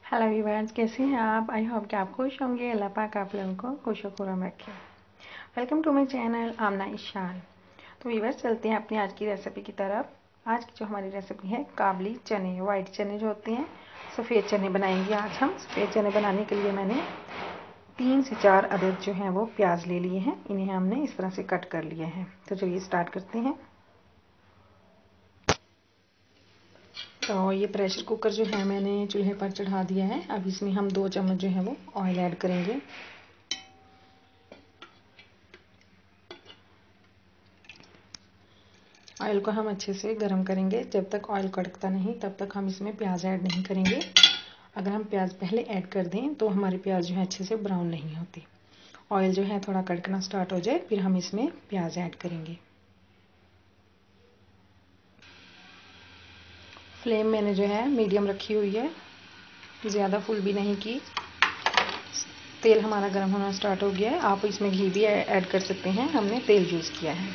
Hello viewers, कैसे हैं आप। आई होप कि आप खुश होंगे। अल्लाह पाक आप लोगों को खुश व खुर्रम रखे। वेलकम टू माय चैनल आमना ईशान। तो वीवर्स, चलते हैं अपनी आज की रेसिपी की तरफ। आज की जो हमारी रेसिपी है काबली चने, वाइट चने जो होते हैं, सफ़ेद चने बनाएंगे आज हम। सफ़ेद चने बनाने के लिए मैंने 3 से 4 अदद जो हैं वो प्याज ले लिए हैं। इन्हें हमने इस तरह से कट कर लिया है। तो चलिए स्टार्ट करते हैं। तो ये प्रेशर कुकर जो है मैंने चूल्हे पर चढ़ा दिया है। अब इसमें हम 2 चम्मच जो है वो ऑयल ऐड करेंगे। ऑयल को हम अच्छे से गर्म करेंगे। जब तक ऑयल कड़कता नहीं तब तक हम इसमें प्याज ऐड नहीं करेंगे। अगर हम प्याज पहले ऐड कर दें तो हमारे प्याज जो है अच्छे से ब्राउन नहीं होती। ऑयल जो है थोड़ा कड़कना स्टार्ट हो जाए फिर हम इसमें प्याज ऐड करेंगे। फ्लेम मैंने जो है मीडियम रखी हुई है, ज़्यादा फुल भी नहीं की। तेल हमारा गर्म होना स्टार्ट हो गया है। आप इसमें घी भी ऐड कर सकते हैं, हमने तेल यूज़ किया है।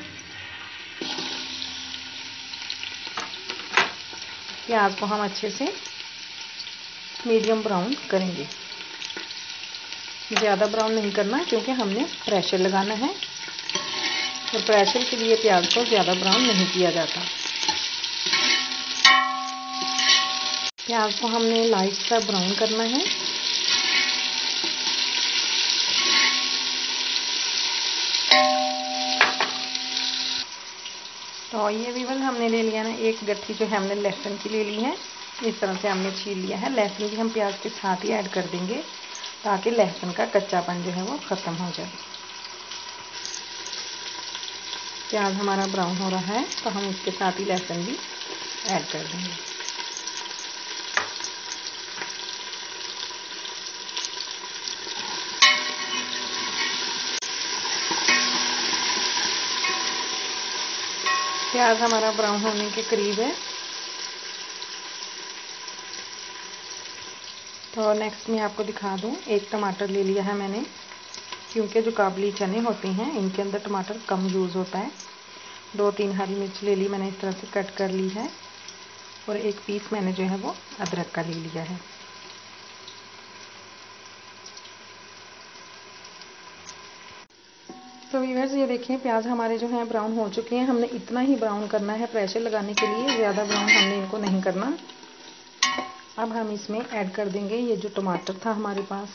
प्याज को हम अच्छे से मीडियम ब्राउन करेंगे। ज़्यादा ब्राउन नहीं करना क्योंकि हमने प्रेशर लगाना है, तो प्रेशर के लिए प्याज को ज़्यादा ब्राउन नहीं किया जाता। प्याज को हमने लाइट सा ब्राउन करना है। तो ये वीवर हमने ले लिया ना, एक गट्ठी जो है हमने लहसुन की ले ली है। इस तरह से हमने छील लिया है। लहसुन भी हम प्याज के साथ ही ऐड कर देंगे ताकि लहसुन का कच्चापन जो है वो ख़त्म हो जाए। प्याज हमारा ब्राउन हो रहा है तो हम इसके साथ ही लहसुन भी ऐड कर देंगे। प्याज हमारा ब्राउन होने के करीब है। तो नेक्स्ट मैं आपको दिखा दूं, एक टमाटर ले लिया है मैंने, क्योंकि जो काबली चने होते हैं इनके अंदर टमाटर कम यूज़ होता है। 2-3 हरी मिर्च ले ली मैंने, इस तरह से कट कर ली है। और एक पीस मैंने जो है वो अदरक का ले लिया है। तो व्यूअर्स, ये देखिए प्याज हमारे जो हैं ब्राउन हो चुके हैं। हमने इतना ही ब्राउन करना है प्रेशर लगाने के लिए, ज़्यादा ब्राउन हमने इनको नहीं करना। अब हम इसमें ऐड कर देंगे ये जो टमाटर था हमारे पास,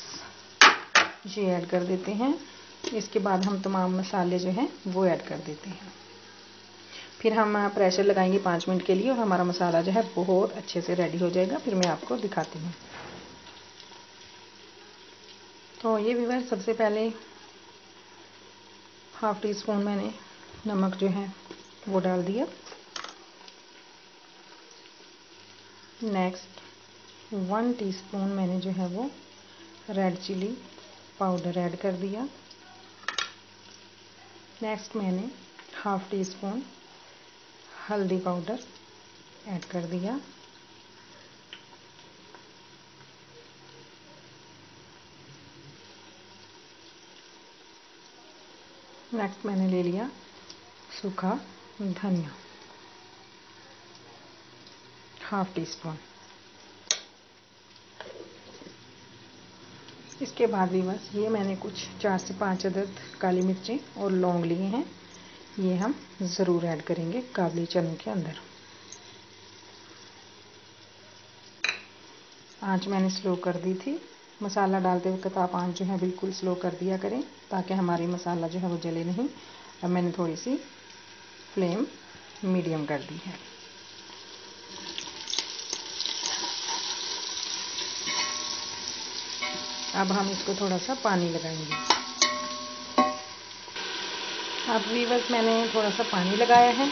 ये ऐड कर देते हैं। इसके बाद हम तमाम मसाले जो हैं वो ऐड कर देते हैं। फिर हम प्रेशर लगाएंगे 5 मिनट के लिए और हमारा मसाला जो है बहुत अच्छे से रेडी हो जाएगा। फिर मैं आपको दिखाती हूँ। तो ये व्यूअर्स, सबसे पहले हाफ़ टी स्पून मैंने नमक जो है वो डाल दिया। नेक्स्ट 1 टीस्पून मैंने जो है वो रेड चिली पाउडर ऐड कर दिया। नेक्स्ट मैंने हाफ़ टी स्पून हल्दी पाउडर ऐड कर दिया। नेक्स्ट मैंने ले लिया सूखा धनिया, हाफ़ टी स्पून। इसके बाद भी बस ये मैंने कुछ 4 से 5 अदद काली मिर्चें और लौंग लिए हैं, ये हम ज़रूर ऐड करेंगे काबली चनों के अंदर। आंच मैंने स्लो कर दी थी। मसाला डालते वक्त आप आंच जो है बिल्कुल स्लो कर दिया करें ताकि हमारी मसाला जो है वो जले नहीं। अब मैंने थोड़ी सी फ्लेम मीडियम कर दी है। अब हम इसको थोड़ा सा पानी लगाएंगे। अब व्यूअर्स, मैंने थोड़ा सा पानी लगाया है।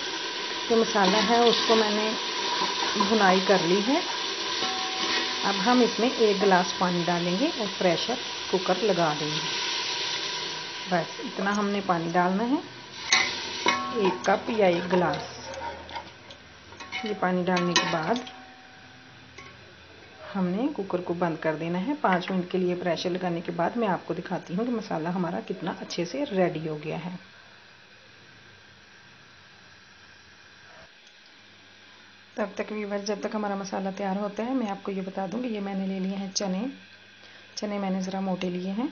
जो मसाला है उसको मैंने भुनाई कर ली है। अब हम इसमें 1 गिलास पानी डालेंगे और प्रेशर कुकर लगा देंगे। बस इतना हमने पानी डालना है, 1 कप या 1 गिलास। ये पानी डालने के बाद हमने कुकर को बंद कर देना है। 5 मिनट के लिए प्रेशर लगाने के बाद मैं आपको दिखाती हूँ कि मसाला हमारा कितना अच्छे से रेडी हो गया है। तो तब तक व्यूअर्स, जब तक हमारा मसाला तैयार होता है, मैं आपको ये बता दूंगी, ये मैंने ले लिए हैं चने। चने मैंने ज़रा मोटे लिए हैं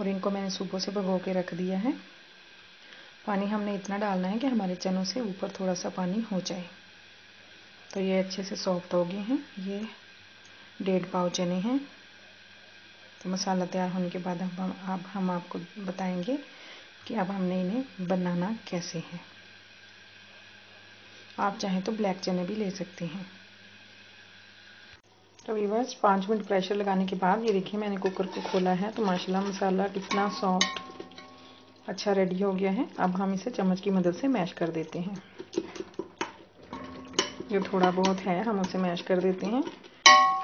और इनको मैंने सुबह से भिगो के रख दिया है। पानी हमने इतना डालना है कि हमारे चनों से ऊपर थोड़ा सा पानी हो जाए। तो ये अच्छे से सॉफ्ट हो गए हैं। ये 1.5 पाव चने हैं। तो मसाला तैयार होने के बाद अब हम आपको बताएंगे कि अब हमने इन्हें बनाना कैसे है। आप चाहें तो ब्लैक चने भी ले सकते हैं। तो व्यूअर्स, 5 मिनट प्रेशर लगाने के बाद ये देखिए मैंने कुकर को खोला है, तो माशाल्लाह मसाला कितना सॉफ्ट अच्छा रेडी हो गया है। अब हम इसे चम्मच की मदद से मैश कर देते हैं। जो थोड़ा बहुत है हम उसे मैश कर देते हैं।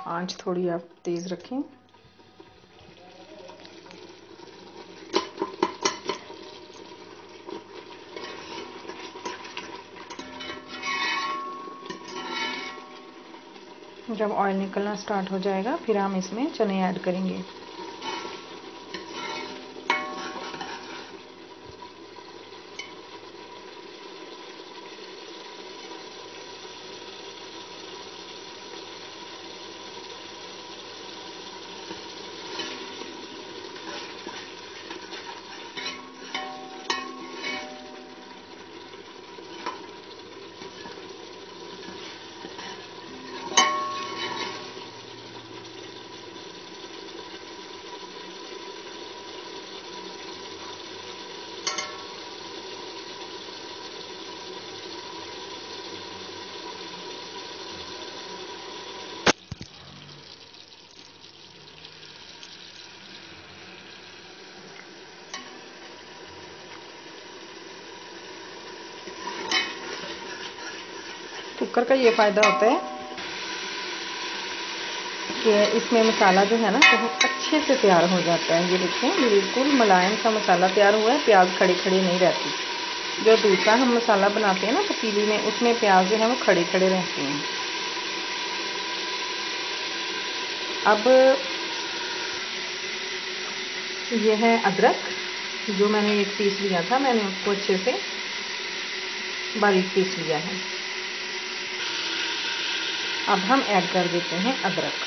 आंच थोड़ी आप तेज़ रखें। जब ऑयल निकलना स्टार्ट हो जाएगा फिर हम इसमें चने ऐड करेंगे। कुकर का ये फ़ायदा होता है कि इसमें मसाला जो है ना बहुत अच्छे से तैयार हो जाता है। ये देखें बिल्कुल मुलायम सा मसाला तैयार हुआ है। प्याज खड़े खड़े नहीं रहती। जो दूसरा हम मसाला बनाते हैं ना पतीली में, उसमें प्याज जो है वो खड़े खड़े रहते हैं। अब ये है अदरक, जो मैंने 1 पीस लिया था, मैंने उसको अच्छे से बारीक पीस लिया है। अब हम ऐड कर देते हैं अदरक।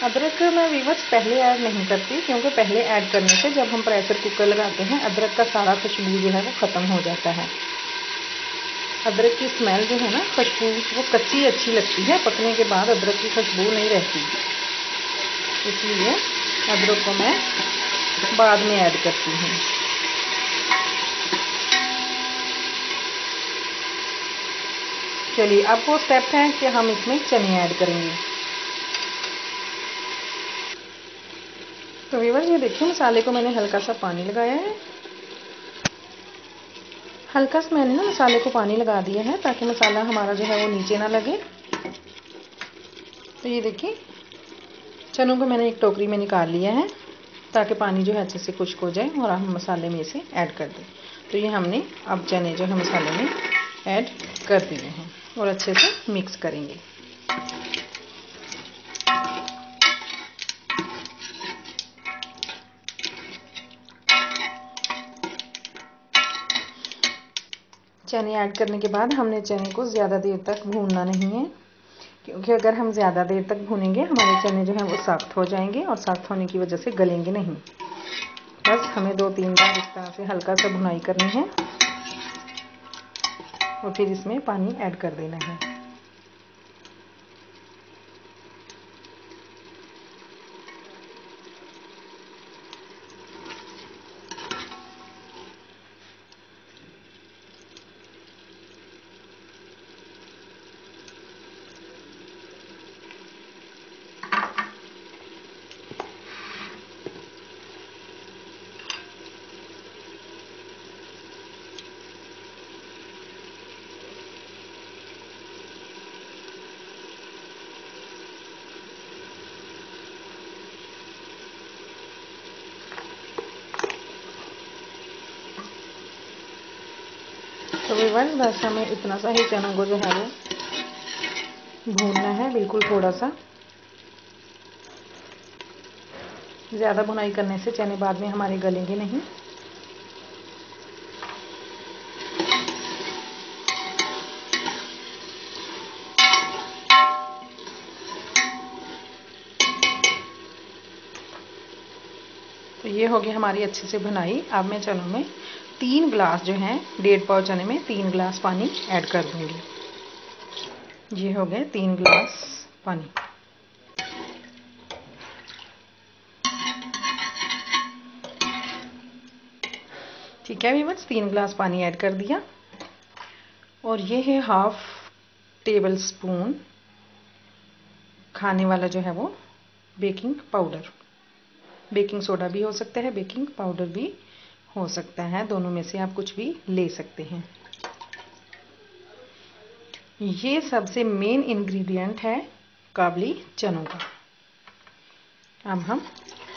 अदरक मैं व्यूअर्स पहले ऐड नहीं करती, क्योंकि पहले ऐड करने से जब हम प्रेशर कुकर लगाते हैं अदरक का सारा खुशबू जो है वो ख़त्म हो जाता है। अदरक की स्मेल जो है ना, खुशबू, वो कच्ची अच्छी लगती है, पकने के बाद अदरक की खुशबू नहीं रहती। इसलिए अदरक को मैं बाद में ऐड करती हूँ। चलिए अब वो स्टेप है कि हम इसमें चने ऐड करेंगे। तो व्यूअर्स, ये देखिए मसाले को मैंने हल्का सा पानी लगाया है। हल्का सा मैंने ना मसाले को पानी लगा दिया है ताकि मसाला हमारा जो है वो नीचे ना लगे। तो ये देखिए चनों को मैंने एक टोकरी में निकाल लिया है ताकि पानी जो है अच्छे से खुश्क हो जाए और हम मसाले में इसे ऐड कर दें। तो ये हमने अब चने जो है मसाले में ऐड कर दिए हैं और अच्छे से मिक्स करेंगे। चने ऐड करने के बाद हमने चने को ज़्यादा देर तक भूनना नहीं है, क्योंकि अगर हम ज़्यादा देर तक भूनेंगे हमारे चने जो हैं वो सख्त हो जाएंगे और सख्त होने की वजह से गलेंगे नहीं। बस हमें 2-3 बार इस तरह से हल्का सा भुनाई करनी है और फिर इसमें पानी ऐड कर देना है। तो व्यूअर्स, बस हमें इतना सा ही चनों को जो है वो भूनना है, बिल्कुल थोड़ा सा। ज़्यादा भुनाई करने से चने बाद में हमारे गलेंगे नहीं। तो ये हो गई हमारी अच्छे से भुनाई। अब मैं चनों में 3 गिलास जो हैं, 1.5 पाव चने में 3 गिलास पानी ऐड कर दूंगी। ये हो गए 3 गिलास पानी। ठीक है व्यूअर्स, 3 गिलास पानी ऐड कर दिया। और ये है 1/2 टेबल स्पून खाने वाला जो है वो बेकिंग पाउडर। बेकिंग सोडा भी हो सकता है, बेकिंग पाउडर भी हो सकता है, दोनों में से आप कुछ भी ले सकते हैं। ये सबसे मेन इंग्रेडिएंट है काबली चनों का। अब हम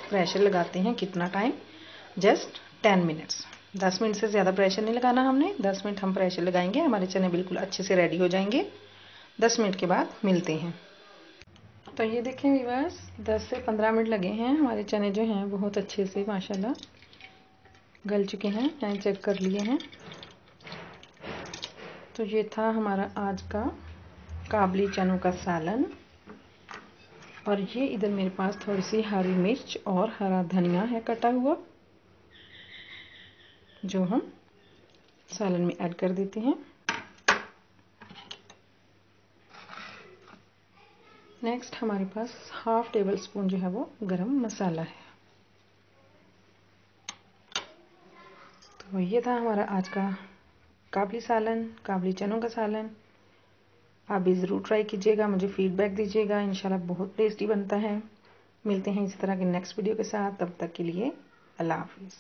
प्रेशर लगाते हैं। कितना टाइम? Just 10 minutes. 10 मिनट से ज़्यादा प्रेशर नहीं लगाना हमने। 10 मिनट हम प्रेशर लगाएंगे, हमारे चने बिल्कुल अच्छे से रेडी हो जाएंगे। 10 मिनट के बाद मिलते हैं। तो ये देखें व्यूअर्स, 10 से 15 मिनट लगे हैं। हमारे चने जो हैं बहुत अच्छे से माशाल्लाह गल चुके हैं, मैंने चेक कर लिए हैं। तो ये था हमारा आज का काबली चनों का सालन। और ये इधर मेरे पास थोड़ी सी हरी मिर्च और हरा धनिया है कटा हुआ, जो हम सालन में ऐड कर देते हैं। नेक्स्ट हमारे पास 1/2 टेबल स्पून जो है वो गरम मसाला है। तो ये था हमारा आज का काबली सालन, काबली चनों का सालन। आप भी ज़रूर ट्राई कीजिएगा, मुझे फीडबैक दीजिएगा। इंशाल्लाह बहुत टेस्टी बनता है। मिलते हैं इसी तरह के नेक्स्ट वीडियो के साथ, तब तक के लिए अल्लाह हाफिज़।